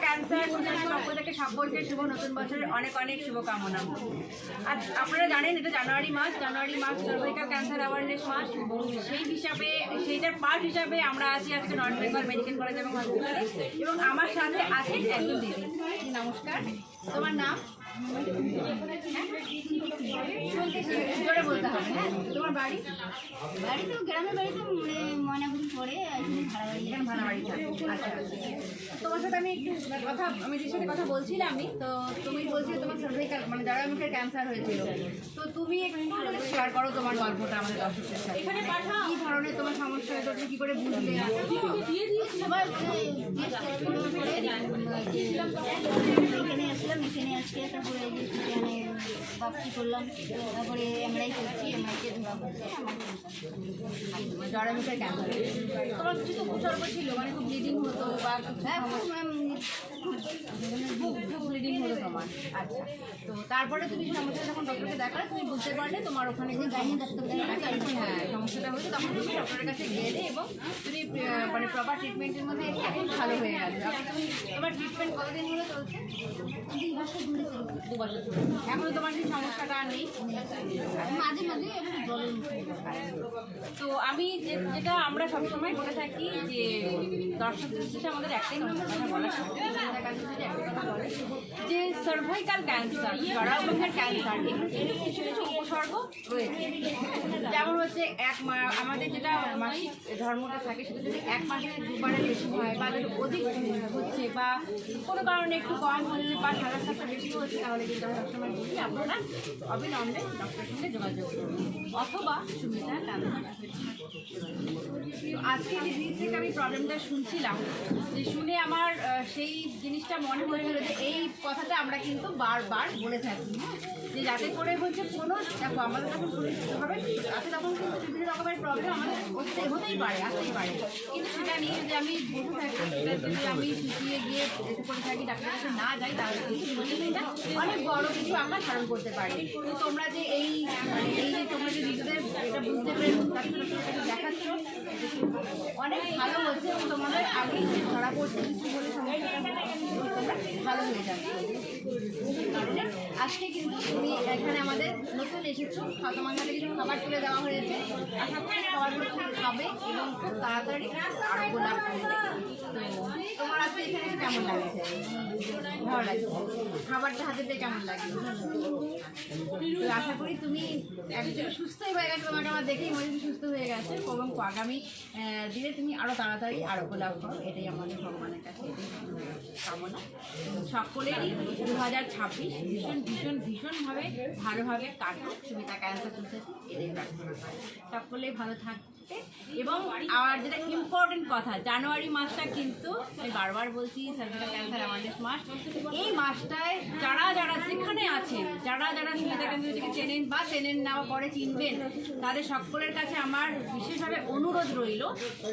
Cancer সোসাইটির পক্ষ থেকে সকলকে শুভ নতুন বছরের অনেক অনেক শুভকামনা। আর আপনারা জানেন এটা জানুয়ারি মাস সার্ভাইকাল ক্যান্সার অ্যাওয়ারনেস মাস, এবং সেই হিসাবে সেইটার পার্ট হিসাবে আমরা আছি আজকে নর্থ বেঙ্গল মেডিকেল কলেজ এবং হসপিটালে, এবং আমার সাথে আছে একজন দিদি। নমস্কার, তোমার নাম? জোরে বলতে হবে। হ্যাঁ, তোমার বাড়ি? বাড়ি তো গ্রামের বাড়ি তো ময়নাগুড়ি পড়ে এখানে ভাড়া বাড়ি থাকে। আচ্ছা, তোমার সাথে আমি একটু আমি যে সাথে কথা বলছিলামই, তো তুমি বলছিলে তোমার সার্ভাইকাল মানে যারা মুখের ক্যান্সার হয়েছিল, তো তুমি একটু শেয়ার করো তোমার গল্পটা আমাদের দর্শকদের সাথে। এখানে কি ধরনের তোমার সমস্যা হয়েছে, তুমি কি করে বুঝলে? সবাই এখানে আসলাম, এখানে আজকে তারপরে এখানে বাপসি করলাম, তারপরে এমআরআই করছি, এমআরআইকে ধরা পড়ছে আমার জ্বরের মুখের ক্যান্সার। তোমার কিছু তো উপসর্গ ছিল, মানে খুব ব্লিডিং হতো বা খুব ব্লিডিং হতো তোমার। আচ্ছা, তো তারপরে তুমি সমস্যা যখন ডক্টরকে দেখালে তুমি বুঝতে পারলে তোমার ওখানে গাইনি ডাক্তার হ্যাঁ সমস্যাটা হয়েছে, তখন তুমি ডক্টরের কাছে গেলে এবং তুমি মানে প্রপার ট্রিটমেন্টের মধ্যে এখন ভালো হয়ে গেছে। এখন তুমি তোমার ট্রিটমেন্ট কতদিন ধরে চলছে? 2 বছর ধরে। এখনো তোমার কি সমস্যাটা নেই? মাঝে মাঝে তো আমি যেটা আমরা সবসময় বলে থাকি যে দর্শকদের সাথে আমাদের একটাই কথা বলার কথা বলে যে সার্ভাইকাল ক্যান্সার, জরায়ুমুখের ক্যান্সার, এর কিছু কিছু উপসর্গ রয়েছে। যেমন হচ্ছে আমাদের যেটা মাসিক ধর্মটা থাকে সেটা যদি 1 মাসে 2বারের বেশি হয়, বা যদি অধিক হচ্ছে বা কোনো কারণে একটু কম হচ্ছে বা সাদা সাপটা বেশি হচ্ছে, তাহলে কিন্তু আমরা সবসময় বলি আপনারা অবিলম্বে ডক্টরের সঙ্গে যোগাযোগ করুন, অথবা সুবিধা ক্যান্সার। আজকে যে জিনিস থেকে আমি প্রবলেমটা শুনছিলাম, যে শুনে আমার সেই জিনিসটা মনে হয়েছিল যে এই কথাটা আমরা কিন্তু বারবার বলে থাকি, যে যাতে করে হচ্ছে কোনো দেখো আমাদের যখন শরীর হবে আছে তখন কিন্তু বিভিন্ন রকমের প্রবলেম আমাদের হতেই পারে, আসতেই পারে, কিন্তু সেটা নিয়ে যে আমি বসে থাকি, সেটা যদি আমি শুকিয়ে গিয়ে এসে করে থাকি, ডাক্তারের কাছে না যাই, তাহলে কিন্তু অনেক বড় কিছু আমরা ধারণ করতে পারি। তো তোমরা যে এই যে তোমরা যে নিজেদের এটা বুঝতে পেরে ডাক্তারের দেখাচ্ছ অনেক ভালো হচ্ছে, এবং তোমাদের আগেই ধরা পড়ছে কিছু বলে সমস্যাটা ভালো হয়ে যাচ্ছে। আজকে কিন্তু তুমি এখানে আমাদের নতুন এসেছো, তোমার কাছে কিছু খাবার তুলে দেওয়া হয়েছে, আশা করি খাবারগুলো তুমি খাবে এবং খুব তাড়াতাড়ি আরোগ্য লাভ করবে। তো তোমার আজকে এখানে কেমন লাগছে? ভালো লাগছে? খাবারটা হাতে পেয়ে কেমন লাগছে? তো আশা করি তুমি একদম সুস্থই হয়ে গেছো, তোমাকে আমার দেখেই মনে হচ্ছে সুস্থ হয়ে গেছে, এবং আগামী দিনে তুমি আরও তাড়াতাড়ি আরোগ্য লাভ করো, এটাই আমাদের ভগবানের কাছে কামনা। সকলেরই 2026 ভীষণ ভীষণ ভীষণভাবে ভালোভাবে কাটুক, সুবিধা ক্যান্সার সোসাইটি এটাই প্রার্থনা করে। সকলে ভালো থাকবে। এবং আর যেটা ইম্পর্টেন্ট কথা, জানুয়ারি মাসটা কিন্তু আমি বারবার বলছি সার্ভাইকাল ক্যান্সার অ্যাওয়ারনেস মাস। এই মাসটায় যারা যারা যেখানে আছেন, যারা যারা সুবিধা কেন্দ্রটিকে চেনেন বা চেনেন না বা পরে চিনবেন, তাদের সকলের কাছে আমার বিশেষভাবে অনুরোধ রইল,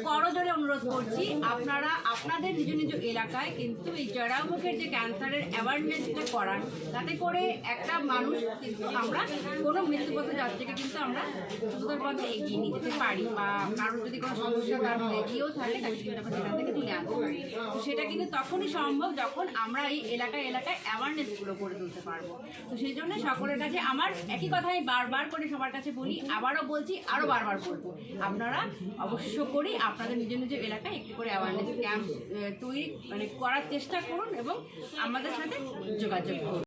করজোরে অনুরোধ করছি, আপনারা আপনাদের নিজ নিজ এলাকায় কিন্তু এই জরায়ুমুখের যে ক্যান্সারের অ্যাওয়ারনেসটা করান, তাতে করে একটা মানুষ কিন্তু আমরা কোনো মৃত্যুপথে যাত্রীকে কিন্তু আমরা সুস্থতার পথে এগিয়ে নিয়ে যেতে পারি, বা কারোর যদি কোনো সমস্যা তার হয়ে গিয়েও থাকে তাকে কিন্তু আমরা সেখান থেকে তুলে আনতে পারি। তো সেটা কিন্তু তখনই সম্ভব যখন আমরা এই এলাকায় এলাকায় অ্যাওয়ারনেসগুলো করে তুলতে পারবো। তো সেই জন্য সকলের কাছে আমার একই কথা আমি বারবার করে সবার কাছে বলি, আবারও বলছি, আরও বারবার বলবো, আপনারা অবশ্য করি আপনাদের নিজ নিজ এলাকায় একটু করে অ্যাওয়ারনেস ক্যাম্প তৈরি করার চেষ্টা করুন এবং আমাদের সাথে যোগাযোগ করুন।